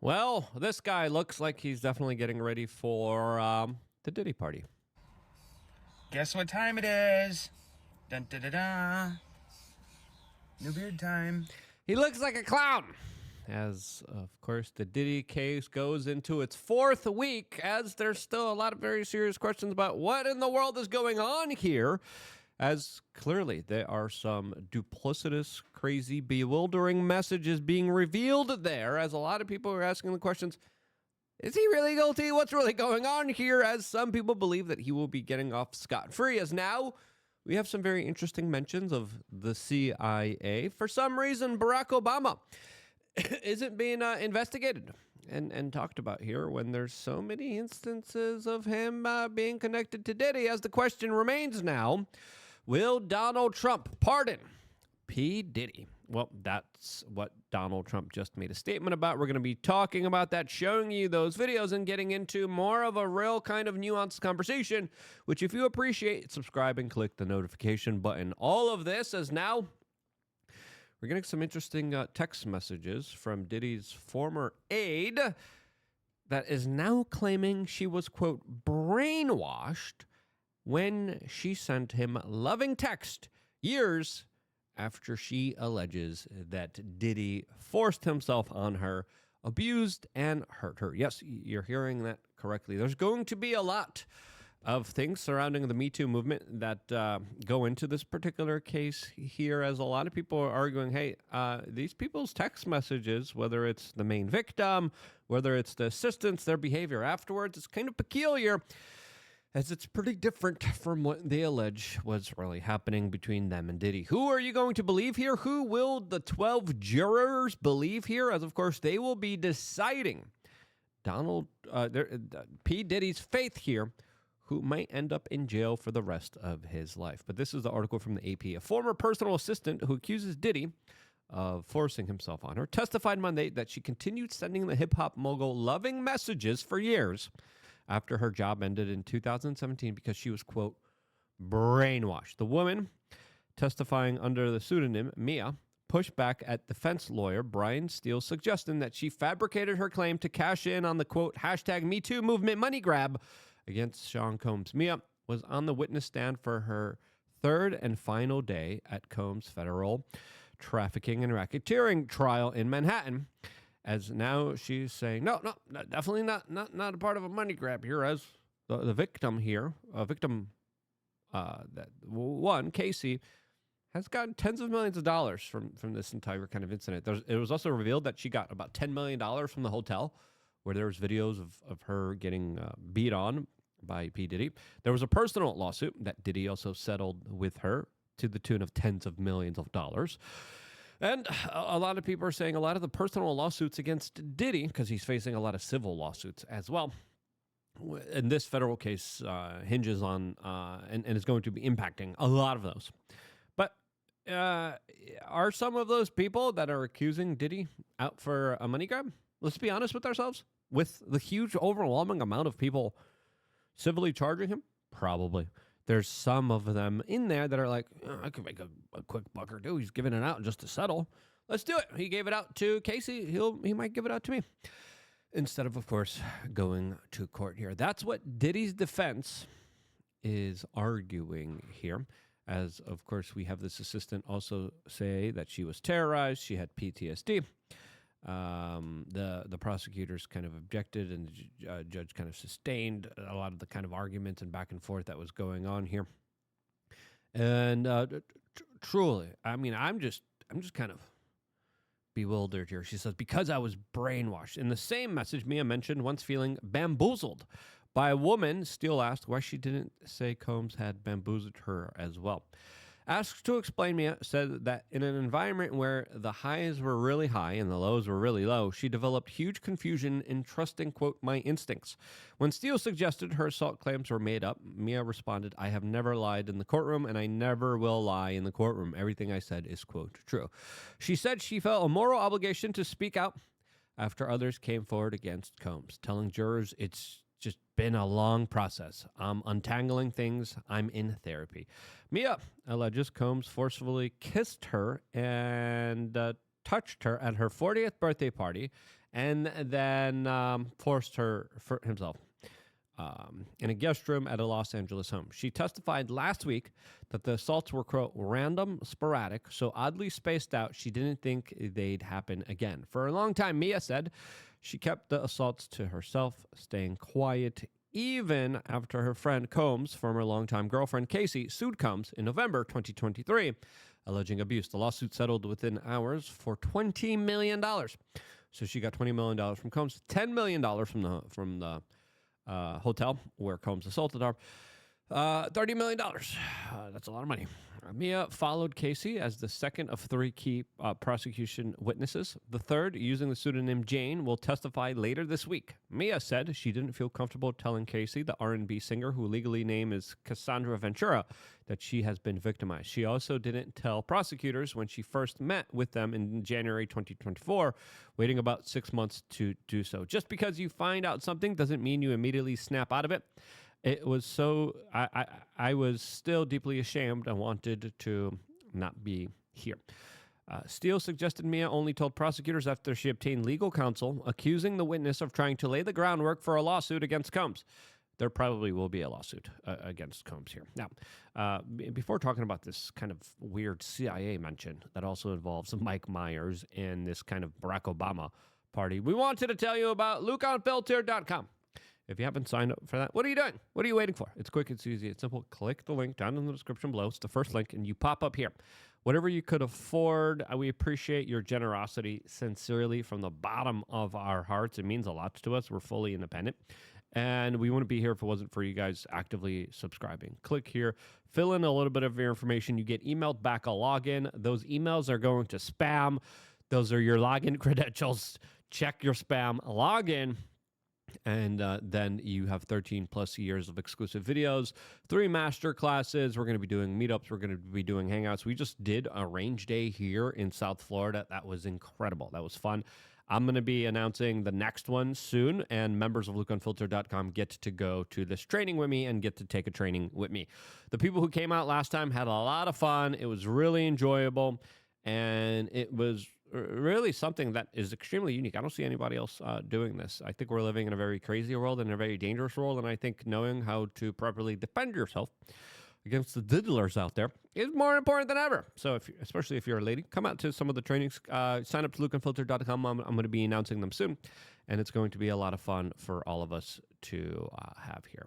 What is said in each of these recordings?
Well, this guy looks like he's definitely getting ready for the Diddy party. Guess what time it is? Dun da da da. New beard time. He looks like a clown. As, of course, the Diddy case goes into its fourth week, as there's still a lot of very serious questions about what in the world is going on here. As clearly there are some duplicitous, crazy, bewildering messages being revealed there, as a lot of people are asking the questions, is he really guilty? What's really going on here? As some people believe that he will be getting off scot-free, as now we have some very interesting mentions of the CIA. For some reason, Barack Obama isn't being investigated and talked about here when there's so many instances of him being connected to Diddy, as the question remains now, will Donald Trump pardon P. Diddy? Well, that's what Donald Trump just made a statement about. We're going to be talking about that, showing you those videos and getting into more of a real kind of nuanced conversation, which if you appreciate, subscribe and click the notification button. All of this as now we're getting some interesting text messages from Diddy's former aide that is now claiming she was, quote, brainwashed when she sent him loving text years after she alleges that Diddy forced himself on her, abused and hurt her. Yes, you're hearing that correctly. There's going to be a lot of things surrounding the Me Too movement that go into this particular case here, as a lot of people are arguing, hey, these people's text messages, whether it's the main victim, whether it's the assistants, their behavior afterwards, it's kind of peculiar, as it's pretty different from what they allege was really happening between them and Diddy. Who are you going to believe here? Who will the 12 jurors believe here? As, of course, they will be deciding P. Diddy's faith here, who might end up in jail for the rest of his life. But this is the article from the AP. A former personal assistant who accuses Diddy of forcing himself on her testified Monday that she continued sending the hip-hop mogul loving messages for years after her job ended in 2017 because she was, quote, brainwashed. The woman, testifying under the pseudonym Mia, pushed back at defense lawyer Brian Steele's suggestion that she fabricated her claim to cash in on the, quote, hashtag MeToo movement money grab against Sean Combs. Mia was on the witness stand for her third and final day at Combs' federal trafficking and racketeering trial in Manhattan, as now she's saying, no, definitely not a part of a money grab here, as the victim here, that one, Casey, has gotten tens of millions of dollars from this entire kind of incident. It was also revealed that she got about $10 million from the hotel, where there was videos of her getting beat on by P. Diddy. There was a personal lawsuit that Diddy also settled with her to the tune of tens of millions of dollars. And a lot of people are saying a lot of the personal lawsuits against Diddy, because he's facing a lot of civil lawsuits as well, and this federal case hinges on and is going to be impacting a lot of those. But are some of those people that are accusing Diddy out for a money grab? Let's be honest with ourselves. With the huge, overwhelming amount of people civilly charging him, probably. There's some of them in there that are like, oh, I could make a quick buck or two. He's giving it out just to settle. Let's do it. He gave it out to Casey. He might give it out to me. Instead of course, going to court here. That's what Diddy's defense is arguing here. As, of course, we have this assistant also say that she was terrorized. She had PTSD. The prosecutors kind of objected, and the judge kind of sustained a lot of the kind of arguments and back and forth that was going on here. And truly, I mean, I'm just kind of bewildered here. She says, because I was brainwashed. In the same message, Mia mentioned once feeling bamboozled by a woman. Steele asked why she didn't say Combs had bamboozled her as well. Asked to explain, Mia said that in an environment where the highs were really high and the lows were really low, she developed huge confusion in trusting, quote, my instincts. When Steele suggested her assault claims were made up, Mia responded, I have never lied in the courtroom, and I never will lie in the courtroom. Everything I said is, quote, true. She said she felt a moral obligation to speak out after others came forward against Combs, telling jurors it's just been a long process. I'm untangling things. I'm in therapy. Mia alleges Combs forcefully kissed her and touched her at her 40th birthday party and then forced her for himself in a guest room at a Los Angeles home. She testified last week that the assaults were, quote, random, sporadic, so oddly spaced out she didn't think they'd happen again. For a long time, Mia said she kept the assaults to herself, staying quiet, even after her friend Combs, former longtime girlfriend Casey, sued Combs in November 2023, alleging abuse. The lawsuit settled within hours for $20 million. So she got $20 million from Combs, $10 million from the hotel where Combs assaulted her. $30 million. That's a lot of money. Mia followed Casey as the second of three key prosecution witnesses. The third, using the pseudonym Jane, will testify later this week. Mia said she didn't feel comfortable telling Casey, the R&B singer who legally name is Cassandra Ventura, that she has been victimized. She also didn't tell prosecutors when she first met with them in January 2024, waiting about 6 months to do so. Just because you find out something doesn't mean you immediately snap out of it. It was so, I was still deeply ashamed and wanted to not be here. Steele suggested Mia only told prosecutors after she obtained legal counsel, accusing the witness of trying to lay the groundwork for a lawsuit against Combs. There probably will be a lawsuit against Combs here. Now, before talking about this kind of weird CIA mention that also involves Mike Myers and this kind of Barack Obama party, we wanted to tell you about LukeUnfiltered.com. If you haven't signed up for that, what are you doing? What are you waiting for? It's quick, it's easy, it's simple. Click the link down in the description below. It's the first link, and you pop up here. Whatever you could afford, we appreciate your generosity sincerely from the bottom of our hearts. It means a lot to us. We're fully independent, and we wouldn't be here if it wasn't for you guys actively subscribing. Click here, fill in a little bit of your information. You get emailed back a login. Those emails are going to spam. Those are your login credentials. Check your spam login. And then you have 13 plus years of exclusive videos, 3 master classes. We're going to be doing meetups. We're going to be doing hangouts. We just did a range day here in South Florida. That was incredible. That was fun. I'm going to be announcing the next one soon, and members of LukeUnfiltered.com get to go to this training with me and get to take a training with me. The people who came out last time had a lot of fun. It was really enjoyable, and it was really something that is extremely unique. I don't see anybody else doing this. I think we're living in a very crazy world and a very dangerous world, and I think knowing how to properly defend yourself against the diddlers out there is more important than ever. So, especially if you're a lady, come out to some of the trainings. Sign up to LukeUnfiltered.com. I'm going to be announcing them soon, and it's going to be a lot of fun for all of us to have here.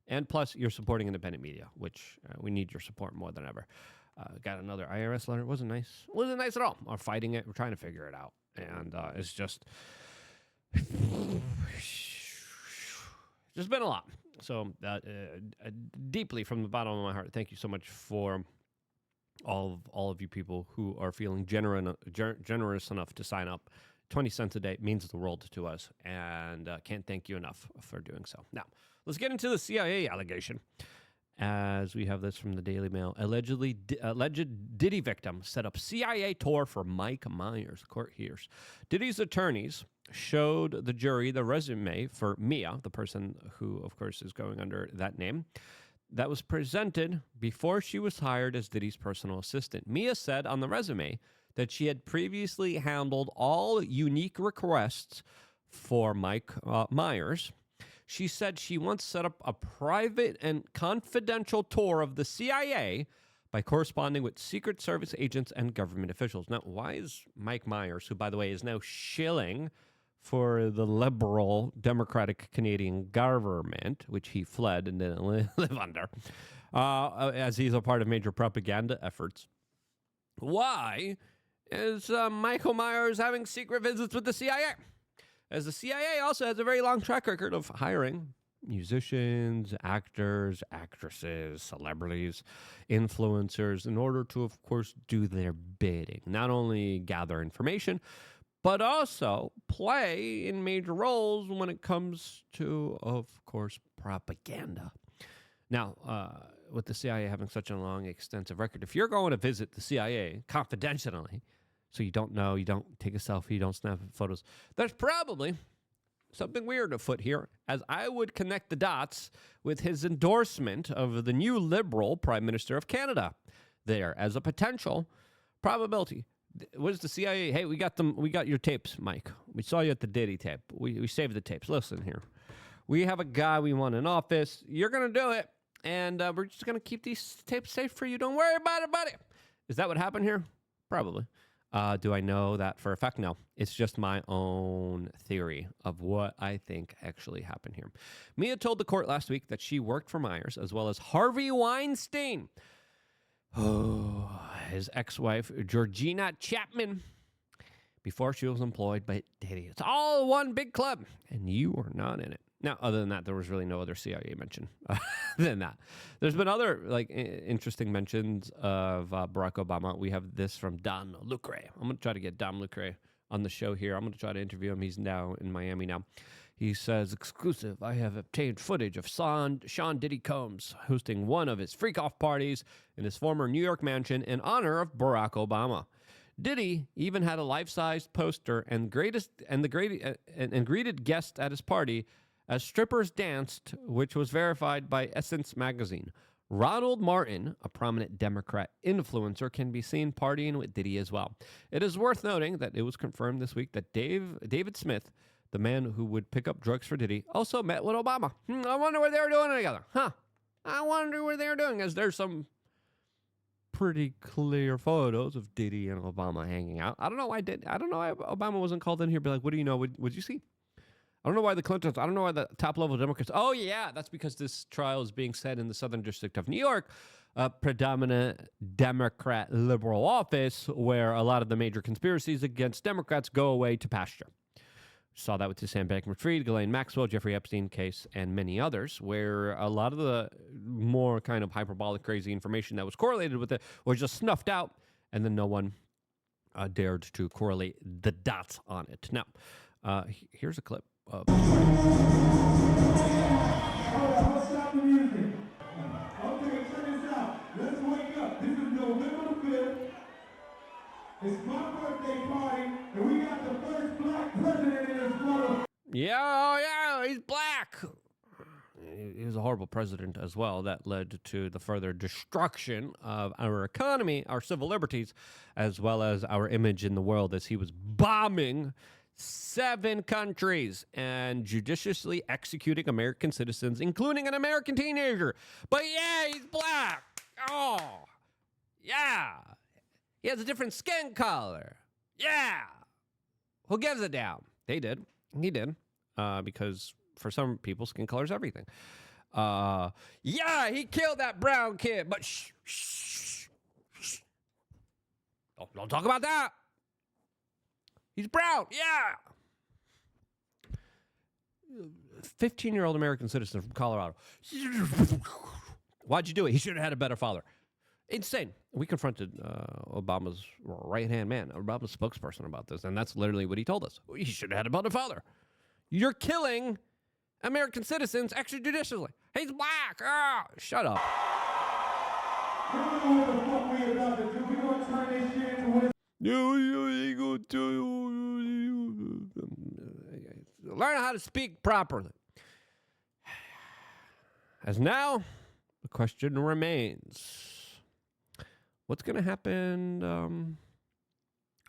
And plus, you're supporting independent media, which we need your support more than ever. Got another IRS letter. Wasn't nice. Wasn't nice at all. We're fighting it. We're trying to figure it out. And it's just been a lot. So deeply from the bottom of my heart, thank you so much for all of you people who are feeling generous enough to sign up. 20 cents a day means the world to us, and can't thank you enough for doing so. Now, let's get into the CIA allegation. As we have this from the Daily Mail, alleged Diddy victim set up CIA tour for Mike Myers. Court hears. Diddy's attorneys showed the jury the resume for Mia, the person who, of course, is going under that name, that was presented before she was hired as Diddy's personal assistant. Mia said on the resume that she had previously handled all unique requests for Mike Myers. She said she once set up a private and confidential tour of the CIA by corresponding with Secret Service agents and government officials. Now, why is Mike Myers, who, by the way, is now shilling for the liberal Democratic Canadian government, which he fled and didn't live under, as he's a part of major propaganda efforts, why is Michael Myers having secret visits with the CIA? As the CIA also has a very long track record of hiring musicians, actors, actresses, celebrities, influencers, in order to, of course, do their bidding. Not only gather information, but also play in major roles when it comes to, of course, propaganda. Now, with the CIA having such a long, extensive record, if you're going to visit the CIA confidentially, so you don't know, you don't take a selfie, you don't snap photos, there's probably something weird afoot here, as I would connect the dots with his endorsement of the new Liberal Prime Minister of Canada there as a potential probability. What is the CIA? Hey, we got them. We got your tapes, Mike. We saw you at the Diddy tape. We saved the tapes. Listen here. We have a guy we want in office. You're going to do it. And we're just going to keep these tapes safe for you. Don't worry about it, buddy. Is that what happened here? Probably. Do I know that for a fact? No. It's just my own theory of what I think actually happened here. Mia told the court last week that she worked for Myers as well as Harvey Weinstein. Oh, his ex-wife, Georgina Chapman, before she was employed by Diddy. It's all one big club, and you are not in it. Now, other than that, there was really no other CIA mention than that. There's been other interesting mentions of Barack Obama. We have this from Don Lucre. I'm going to try to get Don Lucre on the show here. I'm going to try to interview him. He's now in Miami now. He says, exclusive, I have obtained footage of Sean Diddy Combs hosting one of his freak-off parties in his former New York mansion in honor of Barack Obama. Diddy even had a life-sized poster and greeted guests at his party as strippers danced, which was verified by Essence magazine. Ronald Martin, a prominent Democrat influencer, can be seen partying with Diddy as well. It is worth noting that it was confirmed this week that David Smith, the man who would pick up drugs for Diddy, also met with Obama. I wonder what they were doing together. I wonder what they were doing, as there's some pretty clear photos of Diddy and Obama hanging out. I don't know why Obama wasn't called in here. Be like, what do you know? What'd you see? I don't know why the Clintons, I don't know why the top-level Democrats, oh, yeah, that's because this trial is being set in the Southern District of New York, a predominant Democrat liberal office where a lot of the major conspiracies against Democrats go away to pasture. Saw that with the Sam Bankman-Fried, Ghislaine Maxwell, Jeffrey Epstein case, and many others, where a lot of the more kind of hyperbolic, crazy information that was correlated with it was just snuffed out, and then no one dared to correlate the dots on it. Now, here's a clip. Stop the music. Okay, check this out. Let's wake up. This is November 5th. It's my birthday party, and we got the first black president in this mother. Yeah, he's black. He was a horrible president as well. That led to the further destruction of our economy, our civil liberties, as well as our image in the world, as he was bombing 7 countries and judiciously executing American citizens, including an American teenager. But yeah, he's black. Oh, yeah. He has a different skin color. Yeah. Who gives a damn? They did. He did. Because for some people, skin color is everything. Yeah, he killed that brown kid. But shh. Don't talk about that. He's brown, yeah. 15-year-old American citizen from Colorado. Why'd you do it? He should have had a better father. Insane. We confronted Obama's right-hand man, Obama's spokesperson about this, and that's literally what he told us. He should have had a better father. You're killing American citizens extrajudicially. He's black. Shut up. We don't know what the fuck we about to do. We gonna turn this shit into what learn how to speak properly. As now, the question remains, what's going to happen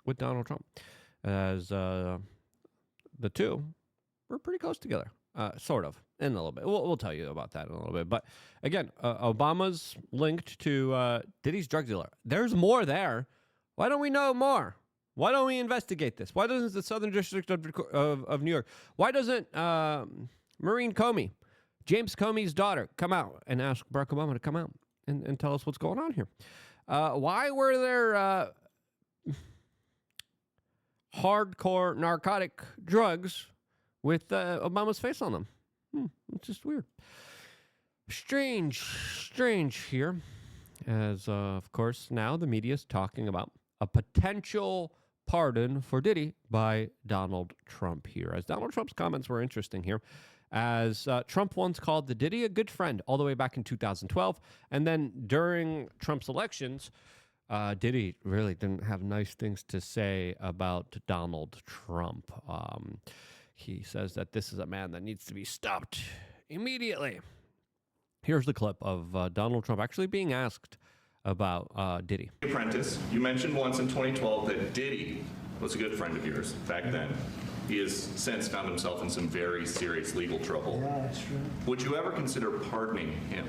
with Donald Trump? As the two were pretty close together, sort of, in a little bit. We'll tell you about that in a little bit. But again, Obama's linked to Diddy's drug dealer. There's more there. Why don't we know more? Why don't we investigate this? Why doesn't the Southern District of New York? Why doesn't Maureen Comey, James Comey's daughter, come out and ask Barack Obama to come out and tell us what's going on here? Why were there hardcore narcotic drugs with Obama's face on them? It's just weird. Strange here. As, of course, now the media is talking about a potential pardon for Diddy by Donald Trump here. As Donald Trump's comments were interesting here, as Trump once called the Diddy a good friend all the way back in 2012. And then during Trump's elections, Diddy really didn't have nice things to say about Donald Trump. He says that this is a man that needs to be stopped immediately. Here's the clip of Donald Trump actually being asked about Diddy. Apprentice, you mentioned once in 2012 that Diddy was a good friend of yours back then. He has since found himself in some very serious legal trouble. Yeah, that's true. Would you ever consider pardoning him?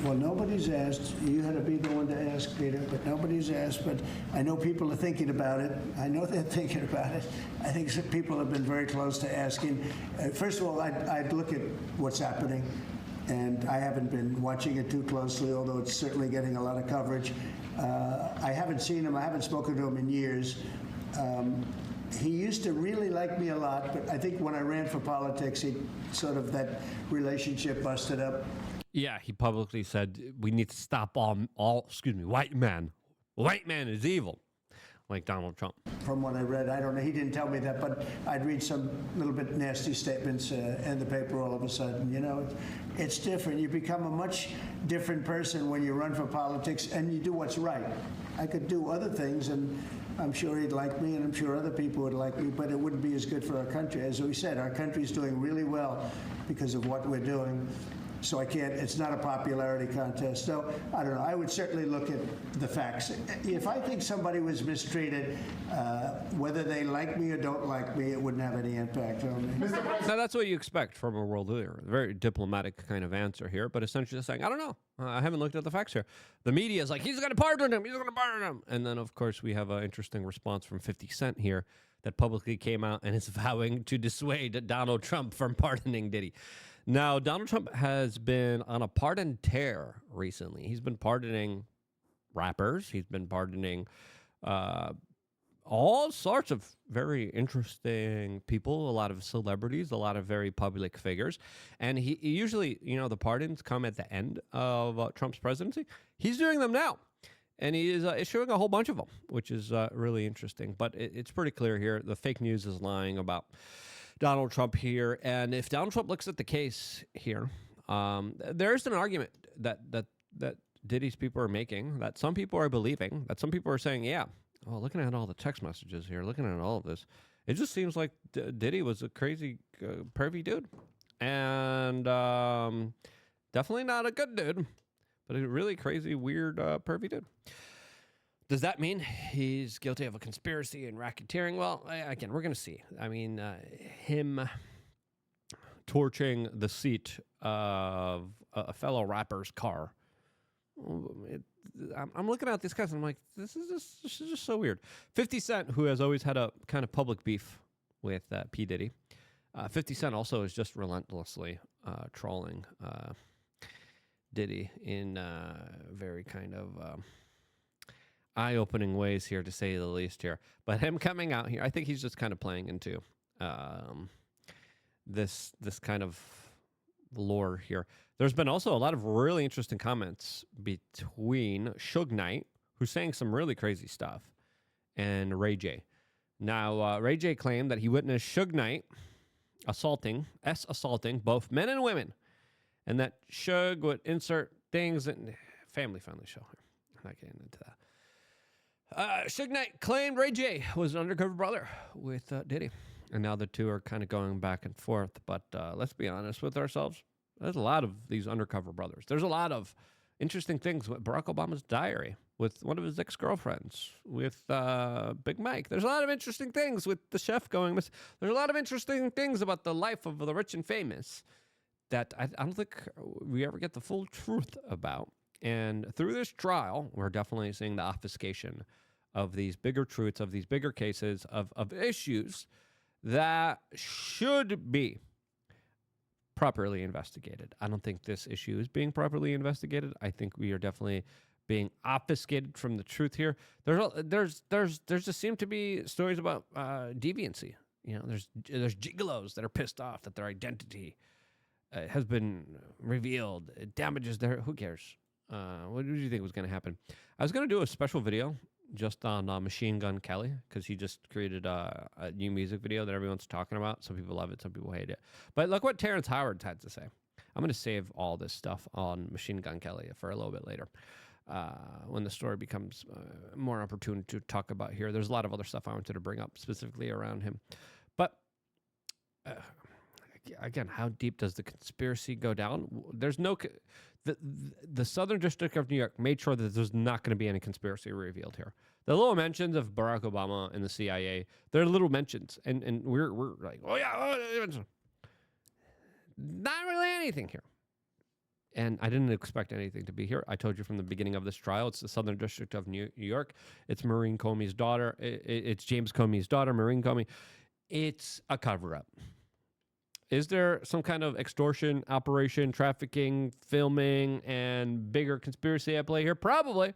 Well, nobody's asked. You had to be the one to ask, Peter, but nobody's asked. But I know people are thinking about it. I know they're thinking about it. I think some people have been very close to asking. First of all, I'd look at what's happening, and I haven't been watching it too closely, although it's certainly getting a lot of coverage. I haven't seen him. I haven't spoken to him in years. He used to really like me a lot, but I think when I ran for politics, that relationship busted up. Yeah, he publicly said we need to stop white man. White man is evil, like Donald Trump. From what I read, I don't know. He didn't tell me that, but I'd read some little bit nasty statements in the paper all of a sudden. You know, it's different. You become a much different person when you run for politics and you do what's right. I could do other things, and I'm sure he'd like me, and I'm sure other people would like me, but it wouldn't be as good for our country. As we said, our country's doing really well because of what we're doing. So it's not a popularity contest. So I don't know. I would certainly look at the facts. If I think somebody was mistreated, whether they like me or don't like me, it wouldn't have any impact on me. Now, that's what you expect from a world leader. Very diplomatic kind of answer here, but essentially just saying, I don't know. I haven't looked at the facts here. The media is like, he's going to pardon him. He's going to pardon him. And then, of course, we have an interesting response from 50 Cent here that publicly came out and is vowing to dissuade Donald Trump from pardoning Diddy. Now, Donald Trump has been on a pardon tear recently. He's been pardoning rappers. He's been pardoning all sorts of very interesting people, a lot of celebrities, a lot of very public figures. And he usually, the pardons come at the end of Trump's presidency. He's doing them now. And he is issuing a whole bunch of them, which is really interesting. But it's pretty clear here. The fake news is lying about Donald Trump here. And if Donald Trump looks at the case here, there's an argument that Diddy's people are making, that some people are believing, that some people are saying, yeah, well, looking at all the text messages here, looking at all of this, it just seems like Diddy was a crazy, pervy dude. And definitely not a good dude, but a really crazy, weird, pervy dude. Does that mean he's guilty of a conspiracy and racketeering? Well, again, we're going to see. I mean, him torching the seat of a fellow rapper's car. I'm looking at these guys and I'm like, this is just so weird. 50 Cent, who has always had a kind of public beef with P. Diddy. 50 Cent also is just relentlessly trolling Diddy in very kind of eye-opening ways here, to say the least here. But him coming out here, I think he's just kind of playing into this kind of lore here. There's been also a lot of really interesting comments between Suge Knight, who's saying some really crazy stuff, and Ray J. Now, Ray J claimed that he witnessed Suge Knight assaulting both men and women, and that Suge would insert things in family-friendly show here. I'm not getting into that. Suge Knight claimed Ray J was an undercover brother with Diddy. And now the two are kind of going back and forth. But let's be honest with ourselves. There's a lot of these undercover brothers. There's a lot of interesting things with Barack Obama's diary, with one of his ex-girlfriends, with Big Mike. There's a lot of interesting things with the chef going. There's a lot of interesting things about the life of the rich and famous that I don't think we ever get the full truth about. And through this trial, we're definitely seeing the obfuscation of these bigger truths, of these bigger cases, of issues that should be properly investigated. I don't think this issue is being properly investigated. I think we are definitely being obfuscated from the truth here. There's just seem to be stories about deviancy. There's gigolos that are pissed off that their identity has been revealed. It damages their. Who cares? What did you think was going to happen? I was going to do a special video just on Machine Gun Kelly, because he just created a new music video that everyone's talking about. Some people love it, some people hate it. But look what Terrence Howard had to say. I'm going to save all this stuff on Machine Gun Kelly for a little bit later, when the story becomes more opportune to talk about here. There's a lot of other stuff I wanted to bring up specifically around him. But again, how deep does the conspiracy go down? There's The Southern District of New York made sure that there's not going to be any conspiracy revealed here. The little mentions of Barack Obama and the CIA, they're little mentions, and we're like, oh yeah, not really anything here. And I didn't expect anything to be here. I told you from the beginning of this trial, it's the Southern District of New York. It's Maureen Comey's daughter. It's James Comey's daughter, Maureen Comey. It's a cover-up. Is there some kind of extortion, operation, trafficking, filming, and bigger conspiracy at play here? Probably.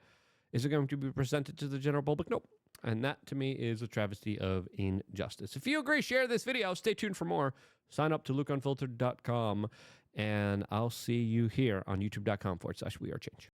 Is it going to be presented to the general public? Nope. And that, to me, is a travesty of injustice. If you agree, share this video. Stay tuned for more. Sign up to LukeUnfiltered.com, and I'll see you here on YouTube.com/WeAreChange.